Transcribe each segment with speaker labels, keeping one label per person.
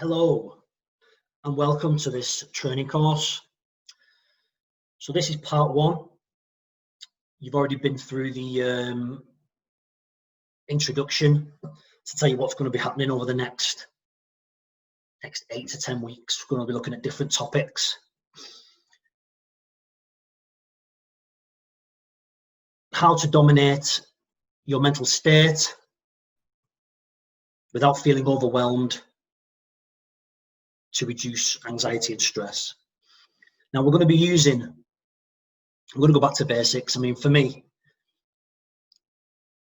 Speaker 1: Hello and welcome to this training course. So this is part one. You've already been through the introduction to tell you what's going to be happening over the next 8 to 10 weeks. We're going to be looking at different topics. How to dominate your mental state without feeling overwhelmed to reduce anxiety and stress. Now we're going to go back to basics. I mean, for me,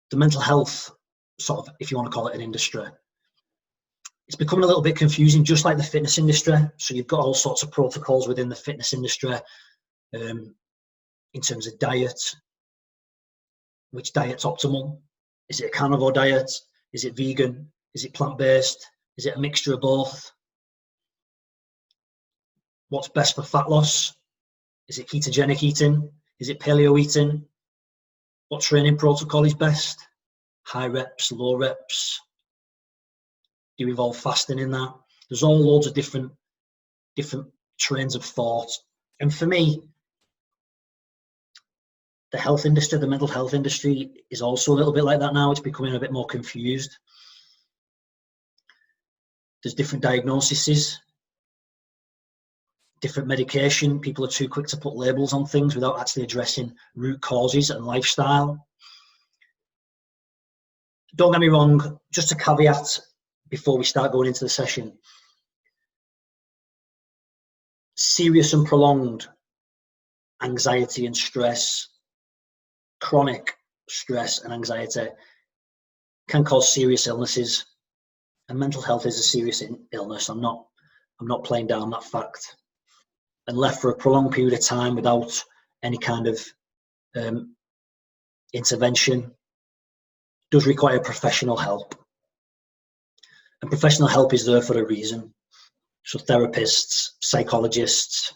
Speaker 1: the mental health sort of, if you want to call it an industry, it's becoming a little bit confusing, just like the fitness industry. So you've got all sorts of protocols within the fitness industry in terms of diet. Which diet's optimal? Is it a carnivore diet? Is it vegan? Is it plant-based? Is it a mixture of both? What's best for fat loss? Is it ketogenic eating? Is it paleo eating? What training protocol is best? High reps, low reps? Do you involve fasting in that? There's all loads of different trains of thought. And for me, the health industry, the mental health industry, is also a little bit like that now. It's becoming a bit more confused. There's different diagnoses, different medication. People are too quick to put labels on things without actually addressing root causes and lifestyle. Don't get me wrong, just a caveat before we start going into the session. Serious and prolonged anxiety and stress, chronic stress and anxiety can cause serious illnesses, and mental health is a serious illness. I'm not playing down that fact. And left for a prolonged period of time without any kind of intervention does require professional help. And professional help is there for a reason. So therapists, psychologists,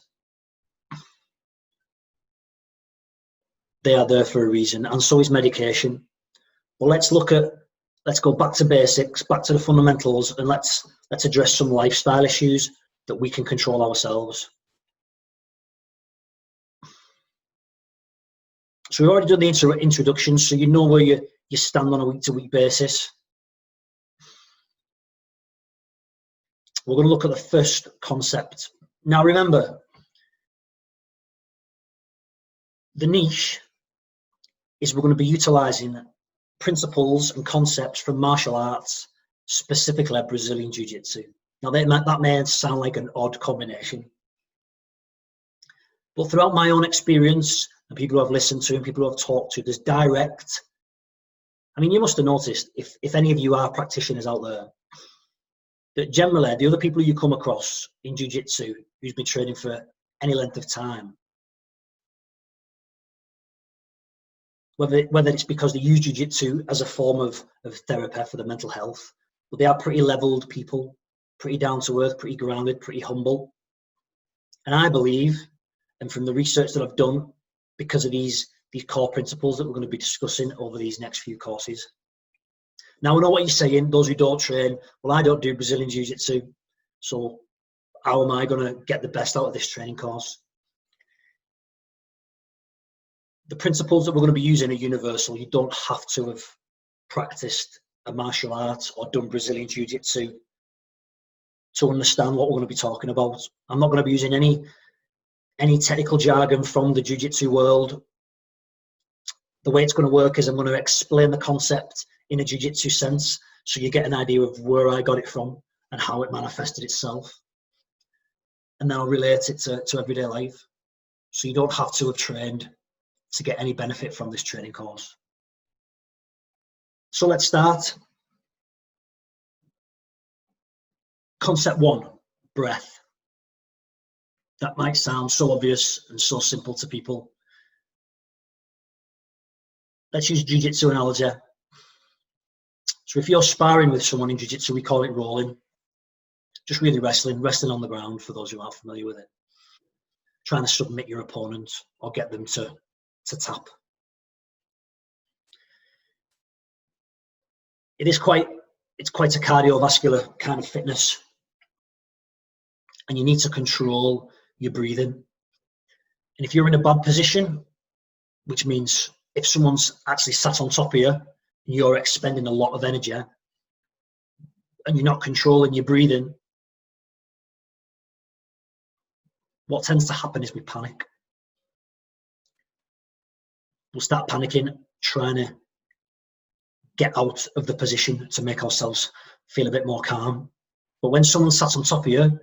Speaker 1: they are there for a reason, and so is medication. Well, let's go back to basics, back to the fundamentals, and let's address some lifestyle issues that we can control ourselves. So we've already done the introduction, so you know where you stand on a week-to-week basis. We're going to look at the first concept. Now remember, the niche is we're going to be utilising principles and concepts from martial arts, specifically Brazilian Jiu-Jitsu. Now that may sound like an odd combination, but throughout my own experience, and people who I've listened to and people who I've talked to, there's direct. I mean, you must have noticed, if any of you are practitioners out there, that generally the other people you come across in jiu-jitsu who's been training for any length of time, whether it's because they use jiu-jitsu as a form of therapy for the mental health, but they are pretty leveled people, pretty down to earth, pretty grounded, pretty humble. And I believe, and from the research that I've done, because of these core principles that we're going to be discussing over these next few courses. Now, I know what you're saying, those who don't train, well, I don't do Brazilian Jiu-Jitsu, so how am I going to get the best out of this training course? The principles that we're going to be using are universal. You don't have to have practiced a martial art or done Brazilian Jiu-Jitsu to understand what we're going to be talking about. I'm not going to be using any technical jargon from the jiu-jitsu world. The way it's going to work is I'm going to explain the concept in a jiu-jitsu sense, so you get an idea of where I got it from and how it manifested itself. And then I'll relate it to everyday life. So you don't have to have trained to get any benefit from this training course. So let's start. Concept one, breath. That might sound so obvious and so simple to people. Let's use jiu-jitsu analogy. So if you're sparring with someone in jiu-jitsu, we call it rolling. Just really resting on the ground for those who aren't familiar with it. Trying to submit your opponent or get them to tap. It's quite a cardiovascular kind of fitness. and you need to control your breathing. And if you're in a bad position, which means if someone's actually sat on top of you, you're expending a lot of energy, and you're not controlling your breathing, what tends to happen is we panic. We'll start panicking, trying to get out of the position to make ourselves feel a bit more calm. But when someone sat on top of you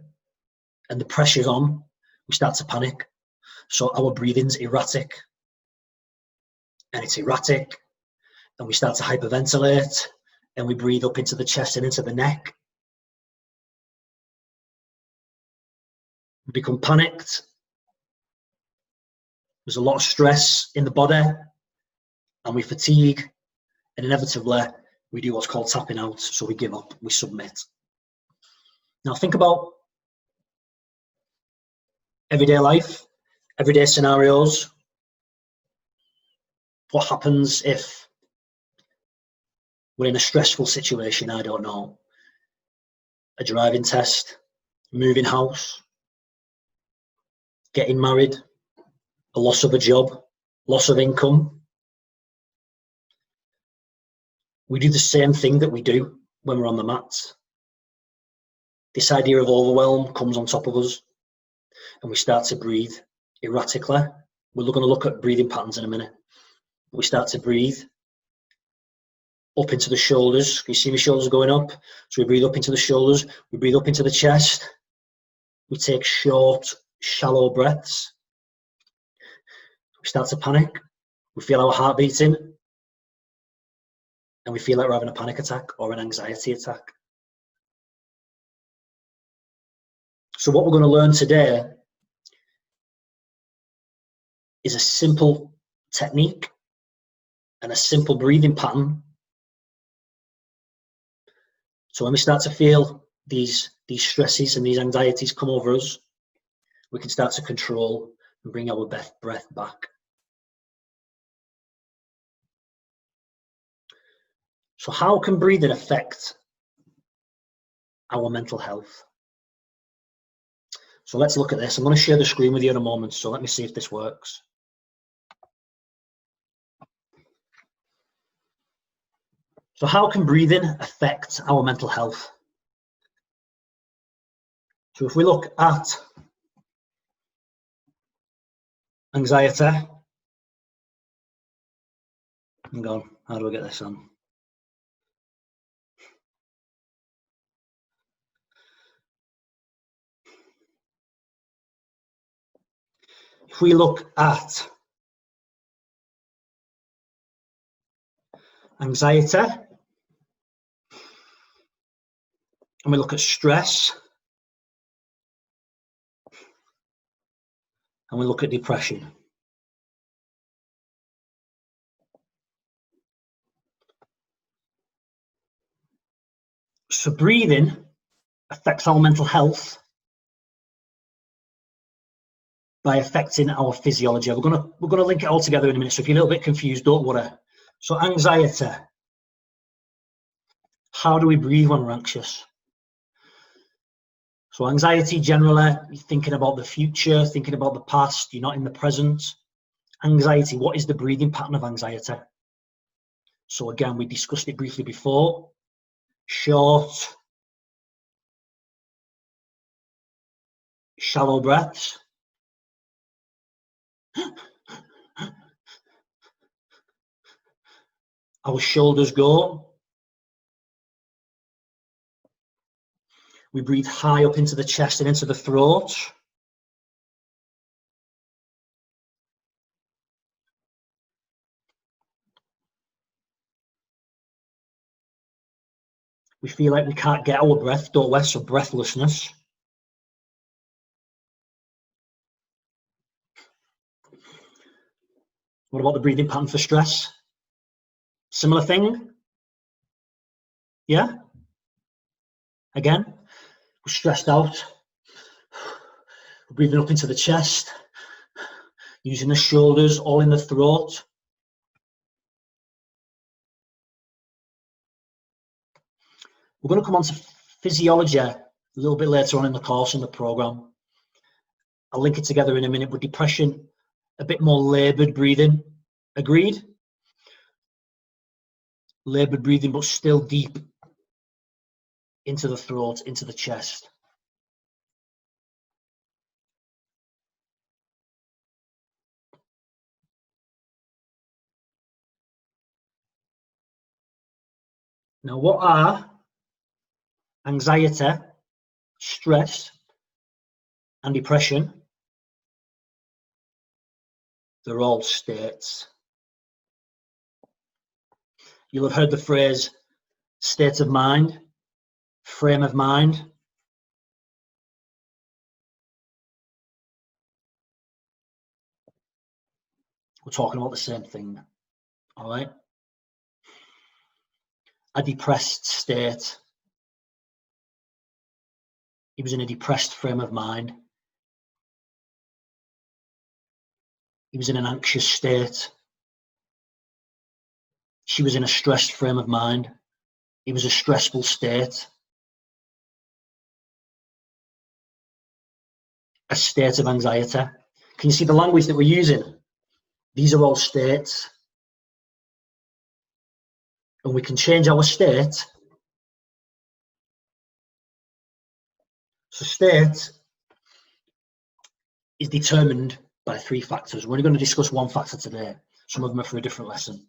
Speaker 1: and the pressure's on, we start to panic. So our breathing's erratic. And it's erratic, and we start to hyperventilate, and we breathe up into the chest and into the neck. We become panicked. There's a lot of stress in the body, and we fatigue, and inevitably we do what's called tapping out. So we give up, we submit. Now think about everyday life, everyday scenarios. What happens if we're in a stressful situation? I don't know. A driving test, moving house, getting married, a loss of a job, loss of income. We do the same thing that we do when we're on the mats. This idea of overwhelm comes on top of us, and we start to breathe erratically. We're going to look at breathing patterns in a minute. We start to breathe up into the shoulders. You see my shoulders going up? So we breathe up into the shoulders. We breathe up into the chest. We take short, shallow breaths. We start to panic. We feel our heart beating. And we feel like we're having a panic attack or an anxiety attack. So what we're going to learn today is a simple technique and a simple breathing pattern. So when we start to feel these stresses and these anxieties come over us, we can start to control and bring our breath back. So how can breathing affect our mental health? So let's look at this. I'm going to share the screen with you in a moment, so let me see if this works. So how can breathing affect our mental health? So if we look at anxiety, hang on, how do I get this on? If we look at anxiety, and we look at stress, and we look at depression. So breathing affects our mental health by affecting our physiology. We're gonna link it all together in a minute. So if you're a little bit confused, don't worry. So anxiety. How do we breathe when we're anxious? So anxiety generally, you're thinking about the future, thinking about the past, you're not in the present. Anxiety, what is the breathing pattern of anxiety? So again, we discussed it briefly before. Short, shallow breaths. Our shoulders go. We breathe high up into the chest and into the throat. We feel like we can't get our breath, don't we? So breathlessness. What about the breathing pattern for stress? Similar thing? Yeah? Again, we're stressed out. We're breathing up into the chest, using the shoulders, all in the throat. We're going to come on to physiology a little bit later on in the course in the program. I'll link it together in a minute. But depression, a bit more laboured breathing. Agreed? Laboured breathing, but still deep into the throat, into the chest. Now, what are anxiety, stress, and depression? They're all states. You'll have heard the phrase state of mind, frame of mind. We're talking about the same thing, all right? A depressed state. He was in a depressed frame of mind. He was in an anxious state. She was in a stressed frame of mind. It was a stressful state. A state of anxiety. Can you see the language that we're using? These are all states. And we can change our state. So state is determined by 3 factors. We're only going to discuss 1 factor today. Some of them are for a different lesson.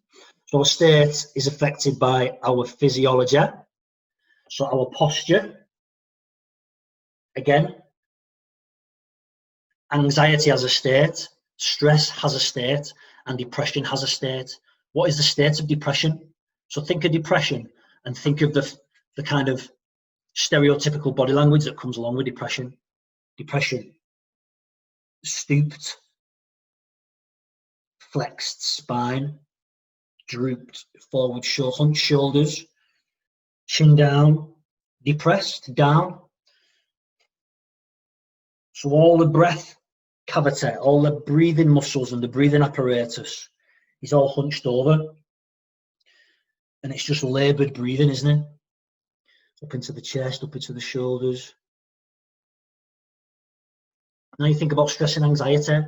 Speaker 1: So our state is affected by our physiology. So our posture. Again, anxiety has a state, stress has a state, and depression has a state. What is the state of depression? So think of depression and think of the kind of stereotypical body language that comes along with depression. Depression, stooped, flexed spine, drooped forward, hunched shoulders, chin down, depressed, down. So all the breath cavity, all the breathing muscles and the breathing apparatus is all hunched over. And it's just laboured breathing, isn't it? Up into the chest, up into the shoulders. Now you think about stress and anxiety,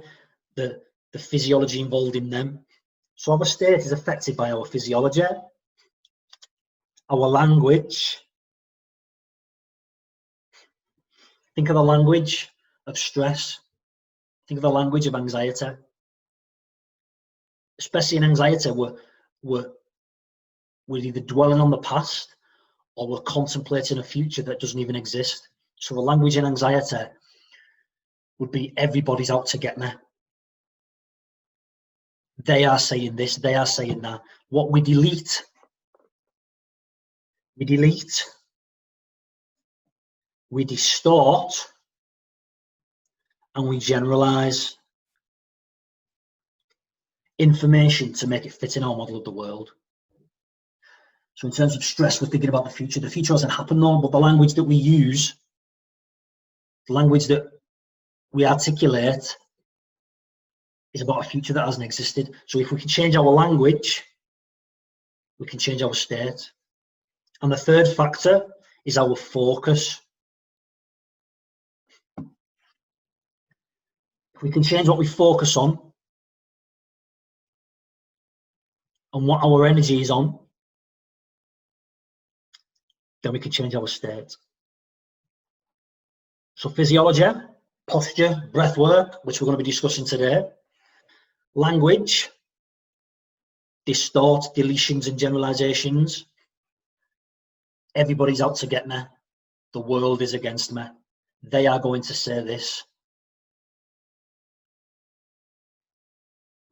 Speaker 1: the physiology involved in them. So our state is affected by our physiology, our language. Think of the language of stress. Think of the language of anxiety. Especially in anxiety, we're either dwelling on the past or we're contemplating a future that doesn't even exist. So the language in anxiety would be everybody's out to get me. They are saying this, they are saying that. What we delete, we distort, and we generalize information to make it fit in our model of the world. So in terms of stress, we're thinking about the future. The future hasn't happened though, but the language that we use, the language that we articulate is about a future that hasn't existed. So if we can change our language, we can change our state. And the third factor is our focus. If we can change what we focus on and what our energy is on, then we can change our state. So physiology, posture, breath work, which we're going to be discussing today, language, distort, deletions and generalizations. Everybody's out to get me. The world is against me. They are going to say this.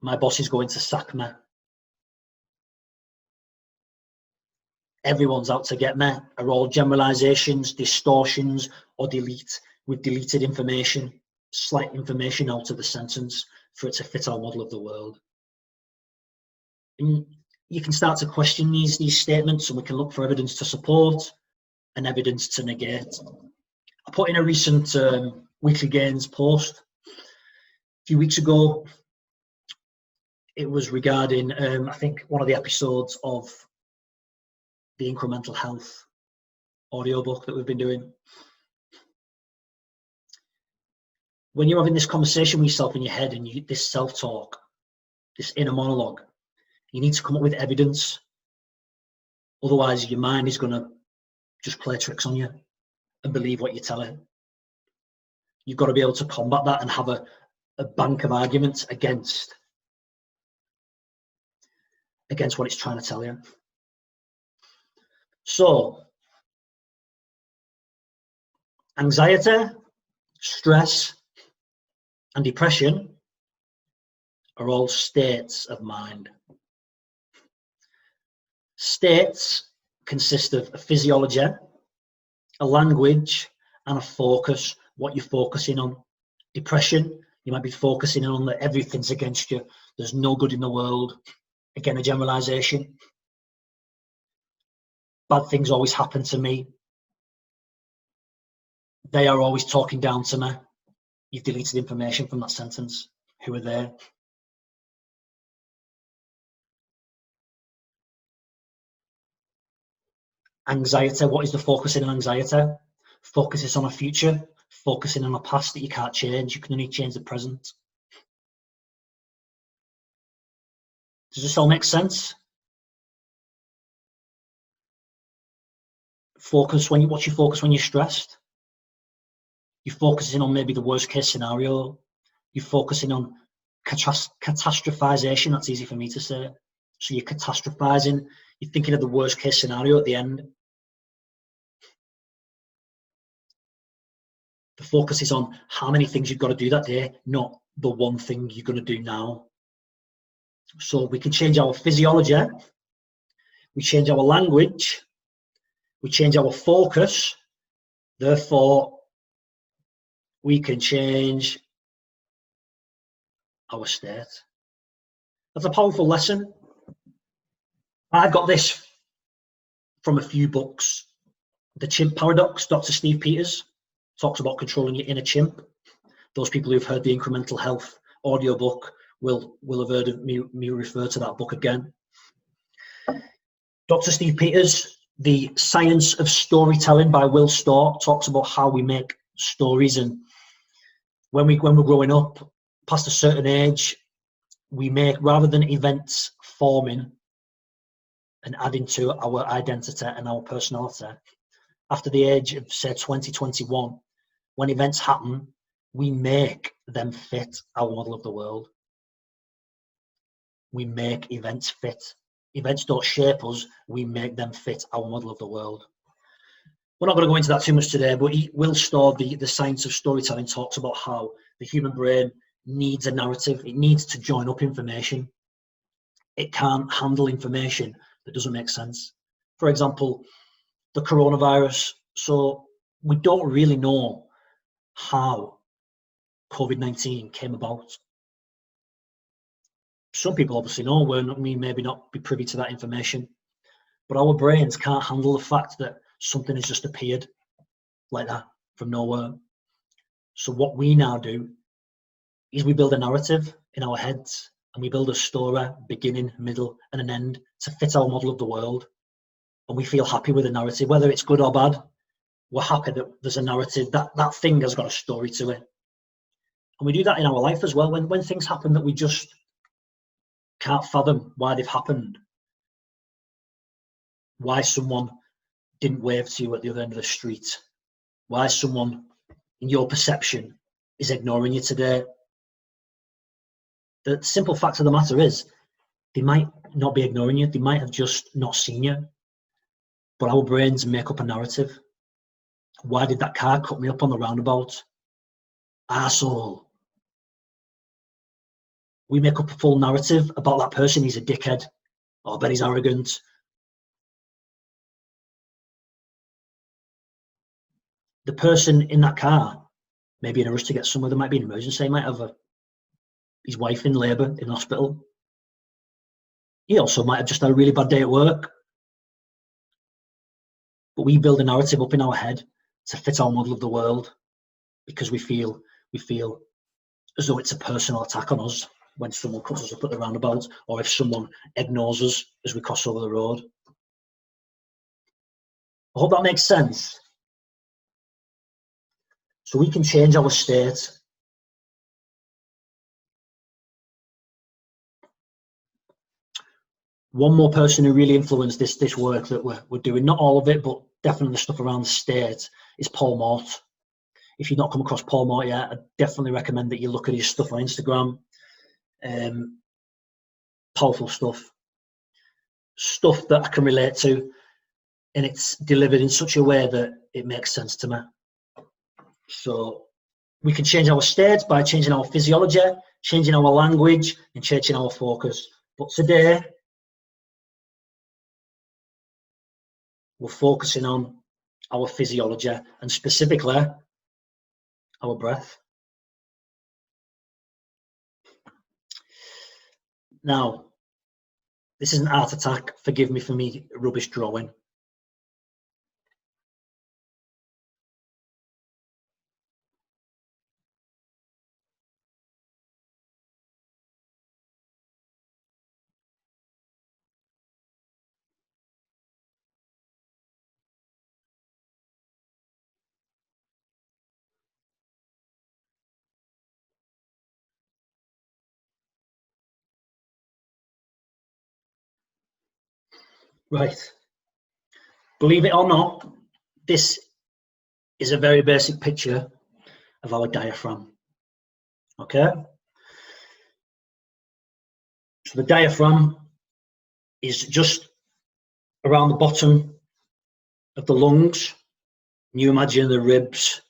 Speaker 1: My boss is going to sack me. Everyone's out to get me are all generalizations, distortions, or delete. We've deleted information, slight information out of the sentence for it to fit our model of the world. And you can start to question these statements, and we can look for evidence to support and evidence to negate. I put in a recent Weekly Gains post a few weeks ago. It was regarding, I think, one of the episodes of the Incremental Health audiobook that we've been doing. when you're having this conversation with yourself in your head and this self-talk, this inner monologue, you need to come up with evidence. Otherwise, your mind is going to just play tricks on you and believe what you tell it. You've got to be able to combat that and have a bank of arguments against what it's trying to tell you. So, anxiety, stress, and depression are all states of mind. States consist of a physiology, a language, and a focus, what you're focusing on. Depression, you might be focusing on that everything's against you, there's no good in the world. Again, a generalization. Bad things always happen to me. They are always talking down to me. You've deleted information from that sentence. Who are they? Anxiety, what is the focusing on anxiety? Focuses on a future, focusing on a past that you can't change. You can only change the present. Does this all make sense? Focus when you watch your focus when you're stressed. You're focusing on maybe the worst case scenario. You're focusing on catastrophization. That's easy for me to say. So you're catastrophizing. You're thinking of the worst case scenario at the end. The focus is on how many things you've got to do that day, not the one thing you're going to do now. So we can change our physiology. We change our language. We change our focus. Therefore, we can change our state. That's a powerful lesson. I got this from a few books. The Chimp Paradox, Dr. Steve Peters talks about controlling your inner chimp. Those people who've heard the Incremental Health audiobook will have heard of me refer to that book again. Dr. Steve Peters, The Science of Storytelling by Will Storr, talks about how we make stories, and when we're growing up past a certain age, we make, rather than events forming and adding to our identity and our personality, after the age of say 20, 21, when events happen, we make them fit our model of the world. We make events fit. Events don't shape us, we make them fit our model of the world. We're not going to go into that too much today, but Will Storr, the Science of Storytelling, talks about how the human brain needs a narrative. It needs to join up information. It can't handle information that doesn't make sense. For example, the coronavirus. So we don't really know how COVID-19 came about. Some people obviously know, we maybe not be privy to that information, but our brains can't handle the fact that something has just appeared like that from nowhere. So what we now do is we build a narrative in our heads, and we build a story, beginning, middle, and an end, to fit our model of the world. And we feel happy with the narrative, whether it's good or bad. We're happy that there's a narrative, that thing has got a story to it. And we do that in our life as well. When things happen that we just can't fathom why they've happened, why someone didn't wave to you at the other end of the street, why someone, in your perception, is ignoring you today. The simple fact of the matter is, they might not be ignoring you, they might have just not seen you. But our brains make up a narrative. Why did that car cut me up on the roundabout? Arsehole. We make up a full narrative about that person. He's a dickhead. Oh, I bet he's arrogant. The person in that car may be in a rush to get somewhere. There might be an emergency. He might have his wife in labour in hospital. He also might have just had a really bad day at work. But we build a narrative up in our head to fit our model of the world, because we feel as though it's a personal attack on us when someone cuts us up at the roundabout, or if someone ignores us as we cross over the road. I hope that makes sense. So we can change our state. One more person who really influenced this work that we're doing, not all of it, but definitely the stuff around the state, is Paul Mort. If you've not come across Paul Mort yet, I definitely recommend that you look at his stuff on Instagram. Powerful stuff that I can relate to, and it's delivered in such a way that it makes sense to me. So we can change our states by changing our physiology, changing our language, and changing our focus. But today, we're focusing on our physiology, and specifically our breath. Now, this is an art attack. Forgive me for me rubbish drawing. Right. Believe it or not, this is a very basic picture of our diaphragm. Okay? So the diaphragm is just around the bottom of the lungs. You imagine the ribs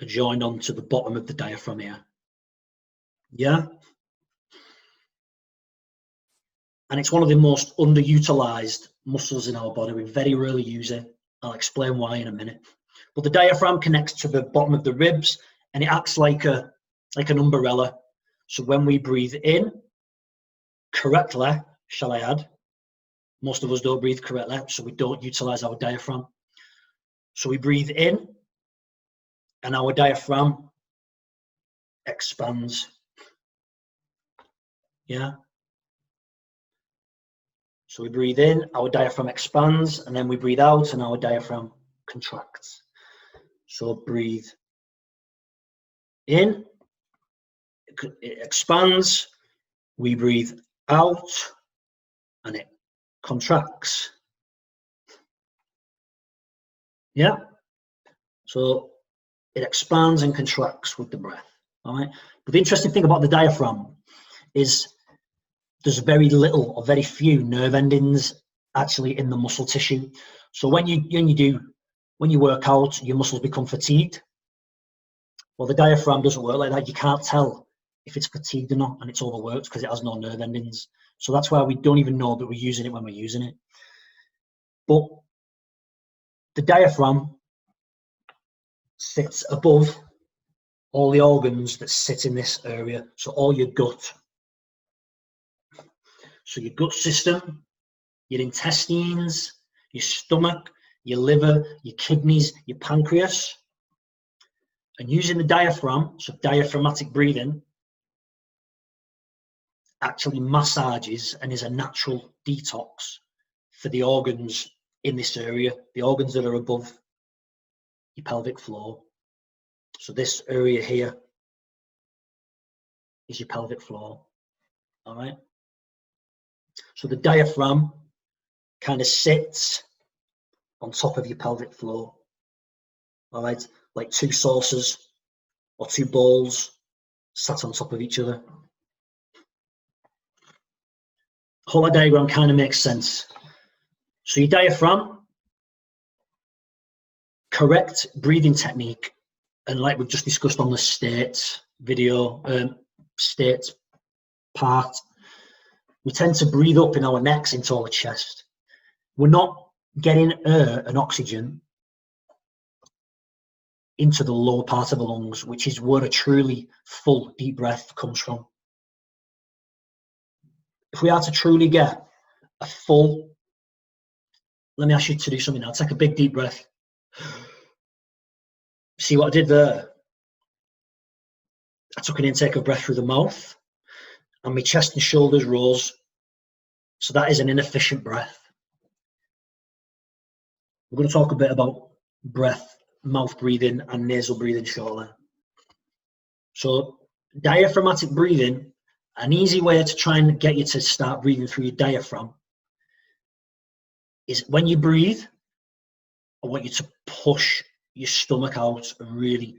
Speaker 1: are joined onto the bottom of the diaphragm here. Yeah? And it's one of the most underutilized muscles in our body. We very rarely use it. I'll explain why in a minute. But the diaphragm connects to the bottom of the ribs, and it acts like an umbrella. So when we breathe in correctly, shall I add, most of us don't breathe correctly, so we don't utilize our diaphragm. So we breathe in, and our diaphragm expands. Yeah? So we breathe in, our diaphragm expands, and then we breathe out, and our diaphragm contracts. So breathe in, it expands, we breathe out, and it contracts. Yeah? So it expands and contracts with the breath. All right? But the interesting thing about the diaphragm is there's very little or very few nerve endings actually in the muscle tissue. So when you work out, your muscles become fatigued. Well, the diaphragm doesn't work like that. You can't tell if it's fatigued or not, and it's overworked because it has no nerve endings. So that's why we don't even know that we're using it when we're using it. But the diaphragm sits above all the organs that sit in this area. So all your gut. So your gut system, your intestines, your stomach, your liver, your kidneys, your pancreas. And using the diaphragm, so diaphragmatic breathing, actually massages and is a natural detox for the organs in this area, the organs that are above your pelvic floor. So this area here is your pelvic floor. All right. So the diaphragm kind of sits on top of your pelvic floor. All right, like two saucers or two bowls sat on top of each other. The whole diagram kind of makes sense. So your diaphragm, correct breathing technique, and like we've just discussed on the states video, states part, we tend to breathe up in our necks into our chest. We're not getting air and oxygen into the lower part of the lungs, which is where a truly full deep breath comes from. If we are to truly get a full, let me ask you to do something now. Take a big deep breath. See what I did there? I took an intake of breath through the mouth and my chest and shoulders rose. So that is an inefficient breath. We're going to talk a bit about breath, mouth breathing and nasal breathing shortly. So diaphragmatic breathing, an easy way to try and get you to start breathing through your diaphragm is when you breathe, I want you to push your stomach out and really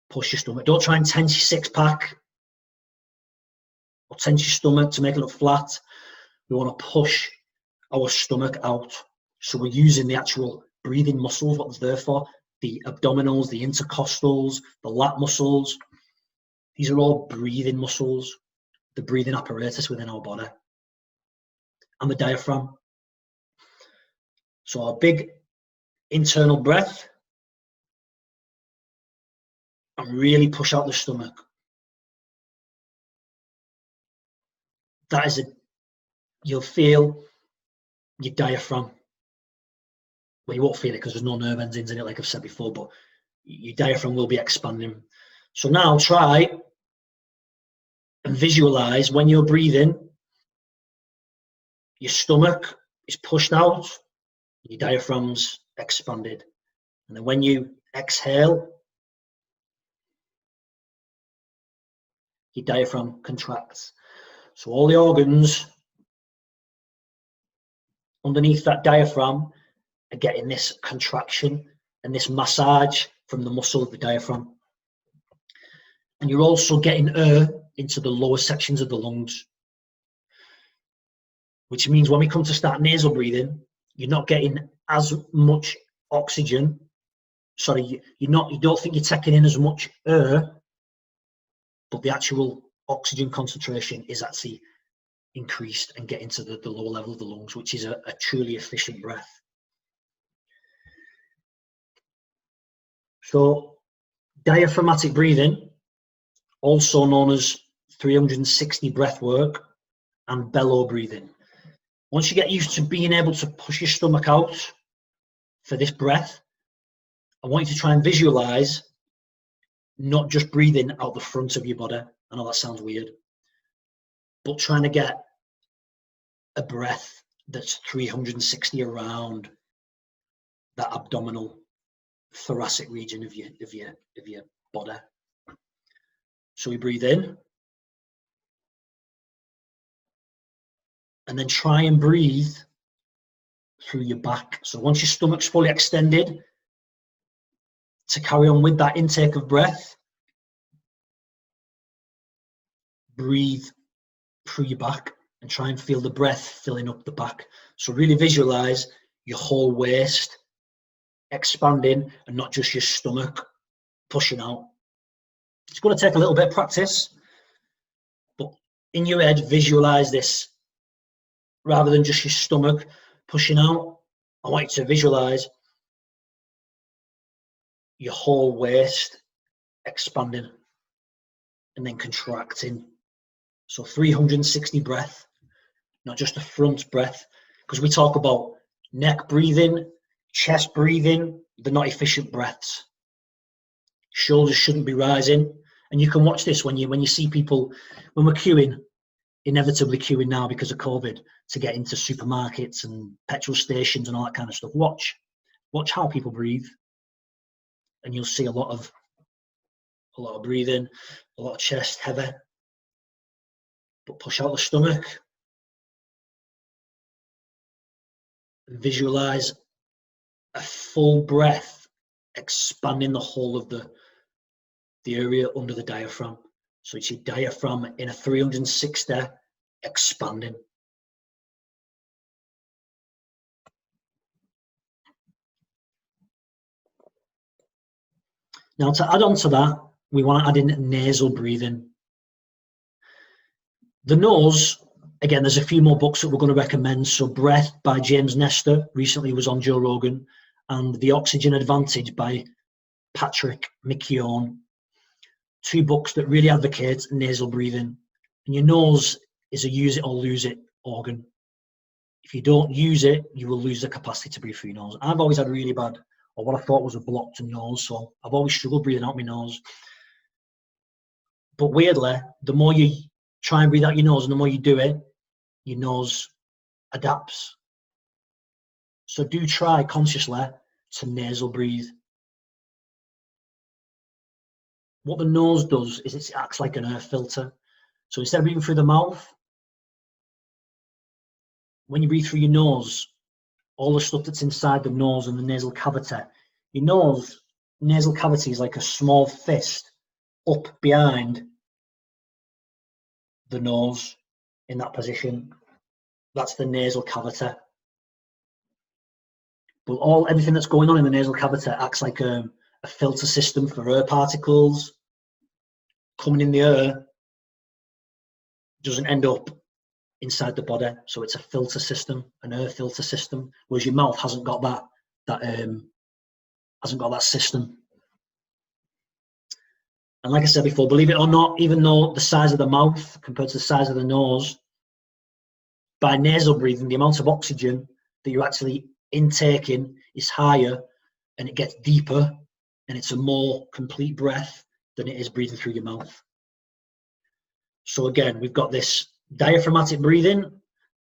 Speaker 1: push your stomach. Don't try and tense your six pack or tense your stomach to make it look flat. We want to push our stomach out. So we're using the actual breathing muscles, what it's there for, the abdominals, the intercostals, the lat muscles. These are all breathing muscles, the breathing apparatus within our body, and the diaphragm. So our big internal breath, and really push out the stomach. That is you'll feel your diaphragm. Well, you won't feel it because there's no nerve endings in it, like I've said before, but your diaphragm will be expanding. So now try and visualize when you're breathing, your stomach is pushed out, your diaphragm's expanded. And then when you exhale, your diaphragm contracts. So all the organs underneath that diaphragm are getting this contraction and this massage from the muscle of the diaphragm. And you're also getting air into the lower sections of the lungs, which means when we come to start nasal breathing, you're not getting as much oxygen. Sorry, you don't think you're taking in as much air, but the actual oxygen concentration is actually increased and getting to the lower level of the lungs, which is a truly efficient breath. So diaphragmatic breathing, also known as 360 breath work and bellow breathing. Once you get used to being able to push your stomach out for this breath, I want you to try and visualize not just breathing out the front of your body. I know that sounds weird, but trying to get a breath that's 360 around that abdominal thoracic region of your body. So we breathe in, and then try and breathe through your back. So once your stomach's fully extended, to carry on with that intake of breath, breathe through your back and try and feel the breath filling up the back. So really visualize your whole waist expanding and not just your stomach pushing out. It's going to take a little bit of practice, but in your head, visualize this. Rather than just your stomach pushing out, I want you to visualize your whole waist expanding and then contracting. So 360 breath, not just a front breath, because we talk about neck breathing, chest breathing, they're not efficient breaths. Shoulders shouldn't be rising. And you can watch this when you see people, when we're queuing, inevitably queuing now because of COVID, to get into supermarkets and petrol stations and all that kind of stuff. Watch how people breathe, and you'll see a lot of breathing, a lot of chest heavy, but push out the stomach. Visualize a full breath expanding the whole of the area under the diaphragm. So it's your diaphragm in a 360 expanding. Now, to add on to that, we want to add in nasal breathing. The nose, again, there's a few more books that we're going to recommend. So Breath by James Nestor recently was on Joe Rogan, and The Oxygen Advantage by Patrick McKeown. Two books that really advocate nasal breathing. And your nose is a use it or lose it organ. If you don't use it, you will lose the capacity to breathe through your nose. I've always had really bad, or what I thought was a blocked nose, so I've always struggled breathing out my nose. But weirdly, the more you try and breathe out your nose and the more you do it, your nose adapts. So do try consciously to nasal breathe. what the nose does is it acts like an air filter. So instead of breathing through the mouth, when you breathe through your nose, all the stuff that's inside the nose and the nasal cavity, your nasal cavity is like a small fist up behind the nose in that position. That's the nasal cavity. But everything that's going on in the nasal cavity acts like a filter system for air particles coming in the air. Doesn't end up inside the body, so it's a filter system, an air filter system. Whereas your mouth hasn't got that system. And like I said before, believe it or not, even though the size of the mouth compared to the size of the nose, by nasal breathing, the amount of oxygen that you're actually intaking is higher, and it gets deeper, and it's a more complete breath than it is breathing through your mouth. So again, we've got this diaphragmatic breathing,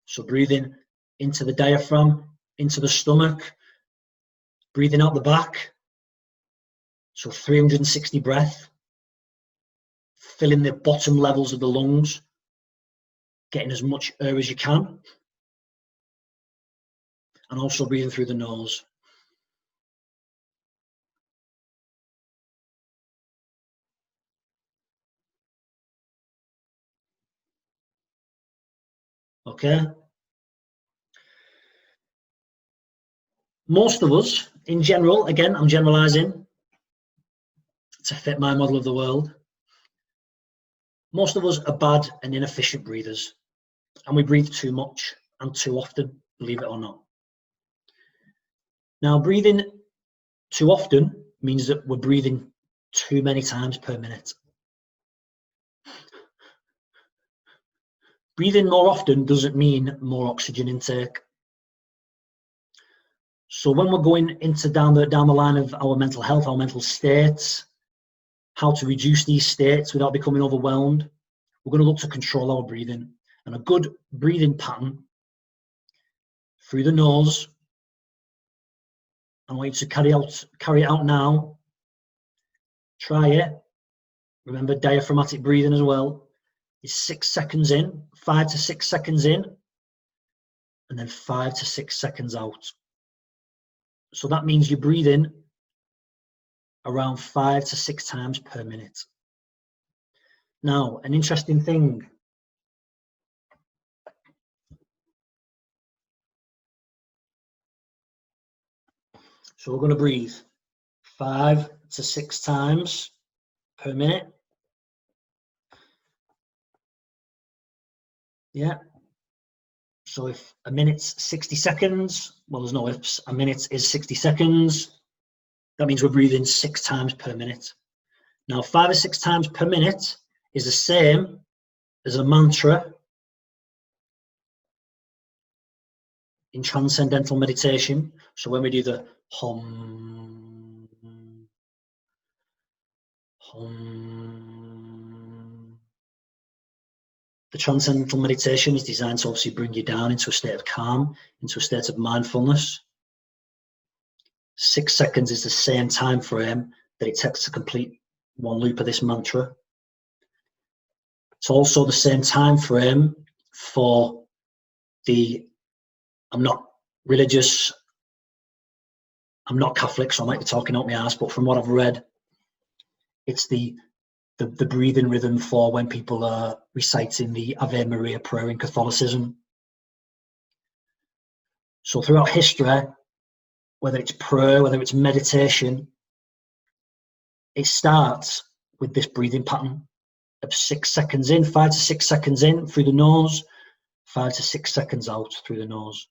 Speaker 1: so breathing into the diaphragm, into the stomach, breathing out the back, so 360 breath, filling the bottom levels of the lungs, getting as much air as you can, and also breathing through the nose. Okay. Most of us, in general, again, I'm generalizing to fit my model of the world. Most of us are bad and inefficient breathers, and we breathe too much and too often, believe it or not. Now, breathing too often means that we're breathing too many times per minute. Breathing more often doesn't mean more oxygen intake. So when we're going into down the line of our mental health, our mental states, how to reduce these states without becoming overwhelmed, we're going to look to control our breathing. And a good breathing pattern through the nose, I want you to carry it out now. Try it. Remember diaphragmatic breathing as well. Is 6 seconds in, 5 to 6 seconds in, and then 5 to 6 seconds out. So that means you're breathing around 5 to 6 times per minute. Now, an interesting thing. So we're going to breathe 5 to 6 times per minute. Yeah. So if a minute's 60 seconds, well, there's no ifs, a minute is 60 seconds. That means we're breathing 6 times per minute. Now, 5 or 6 times per minute is the same as a mantra in transcendental meditation. So when we do the hum, hum, the transcendental meditation is designed to obviously bring you down into a state of calm, into a state of mindfulness. 6 seconds is the same time frame that it takes to complete one loop of this mantra. It's also the same time frame for I'm not religious, I'm not Catholic, so I might be talking out my ass, but from what I've read, it's the breathing rhythm for when people are reciting the Ave Maria prayer in Catholicism. So throughout history, whether it's prayer, whether it's meditation, it starts with this breathing pattern of 6 seconds in, 5 to 6 seconds in through the nose, 5 to 6 seconds out through the nose.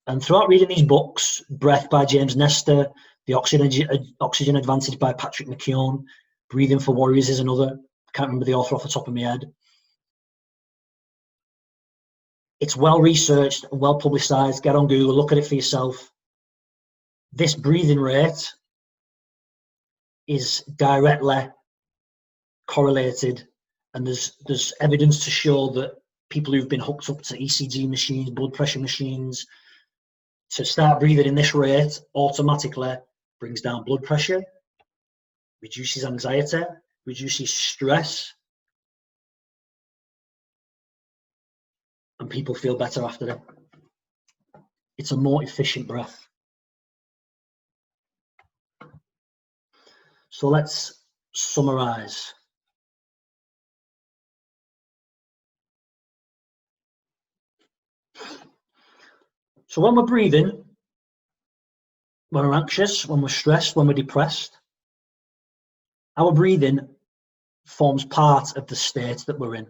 Speaker 1: And throughout reading these books, Breath by James Nestor, The Oxygen Advantage by Patrick McKeown, Breathing for Warriors is another. I can't remember the author off the top of my head. It's well researched and well publicized. Get on Google, look at it for yourself. This breathing rate is directly correlated, and there's evidence to show that people who've been hooked up to ECG machines, blood pressure machines, to start breathing in this rate automatically brings down blood pressure, reduces anxiety, reduces stress, and people feel better after it. It's a more efficient breath. So let's summarize. So when we're breathing, when we're anxious, when we're stressed, when we're depressed, our breathing forms part of the state that we're in.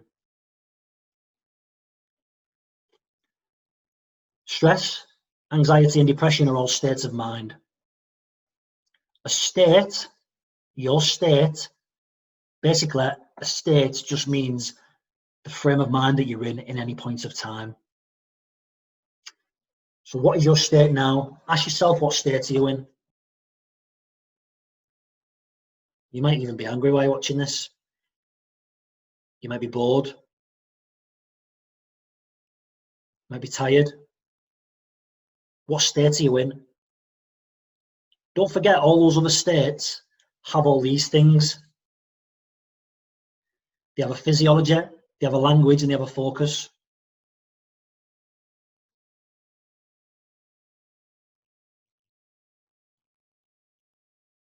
Speaker 1: Stress, anxiety, and depression are all states of mind. A state, your state, basically a state just means the frame of mind that you're in any point of time. So what is your state now? Ask yourself, what state are you in? You might even be angry while you're watching this. You might be bored. You might be tired. What state are you in? Don't forget, all those other states have all these things. They have a physiology, they have a language, and they have a focus.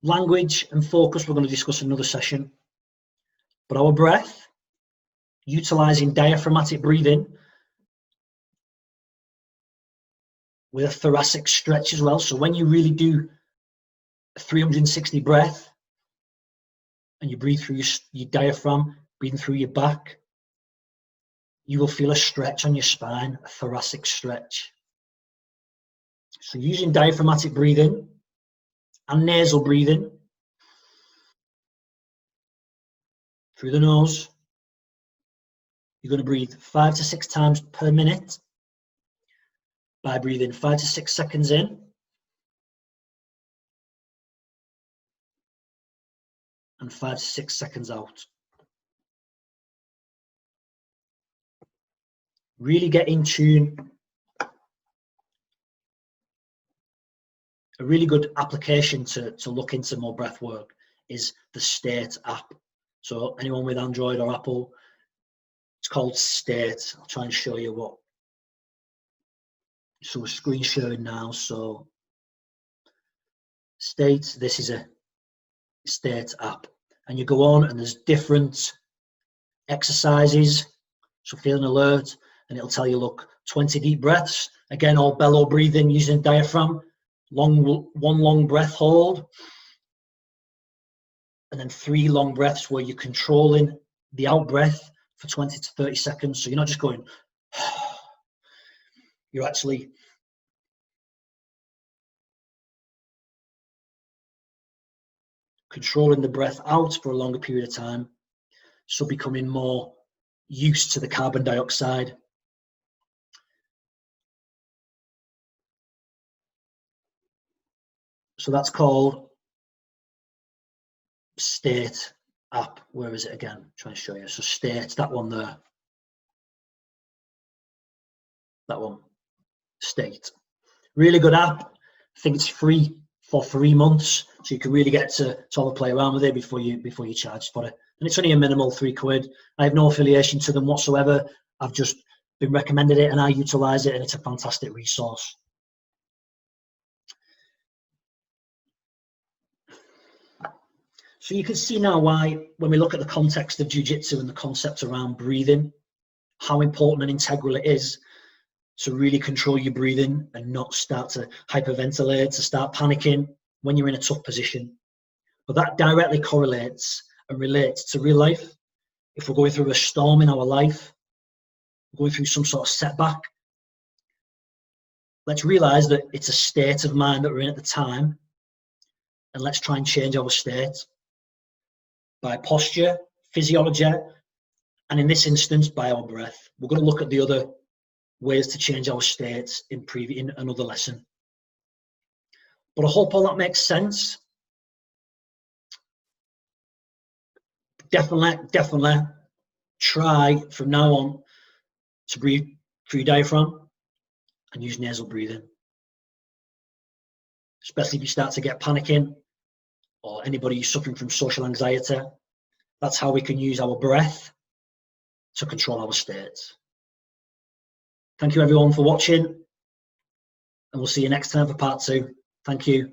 Speaker 1: Language and focus we're going to discuss in another session. But our breath, utilizing diaphragmatic breathing with a thoracic stretch as well. So when you really do a 360 breath and you breathe through your diaphragm, breathing through your back, you will feel a stretch on your spine, a thoracic stretch. So using diaphragmatic breathing and nasal breathing through the nose, you're going to breathe 5 to 6 times per minute by breathing 5 to 6 seconds in and 5 to 6 seconds out. Really get in tune. A really good application to look into more breath work is the State app. So anyone with Android or Apple, it's called State. I'll try and show you what. So we're screen sharing now. So State, this is a State app. And you go on and there's different exercises. So feeling alert, and it'll tell you, look, 20 deep breaths. Again, all bellow breathing using diaphragm. One long breath hold. And then 3 long breaths where you're controlling the out breath for 20 to 30 seconds. So you're not just going, you're actually controlling the breath out for a longer period of time. So becoming more used to the carbon dioxide. So that's called State app. Where is it again? I'm trying to show you. So State, that one there. That one, State. Really good app. I think it's free for 3 months, so you can really get to have a play around with it before you charge for it. And it's only a minimal £3. I have no affiliation to them whatsoever. I've just been recommended it and I utilize it, and it's a fantastic resource. So you can see now why, when we look at the context of jiu-jitsu and the concept around breathing, how important and integral it is to really control your breathing and not start to hyperventilate, to start panicking when you're in a tough position. But that directly correlates and relates to real life. If we're going through a storm in our life, going through some sort of setback, let's realize that it's a state of mind that we're in at the time, and let's try and change our state by posture, physiology, and in this instance, by our breath. We're going to look at the other ways to change our states in another lesson. But I hope all that makes sense. Definitely try from now on to breathe through your diaphragm and use nasal breathing. Especially if you start to get panicking, or anybody who's suffering from social anxiety, That's how we can use our breath to control our states. Thank you everyone for watching, and we'll see you next time for part 2. Thank you.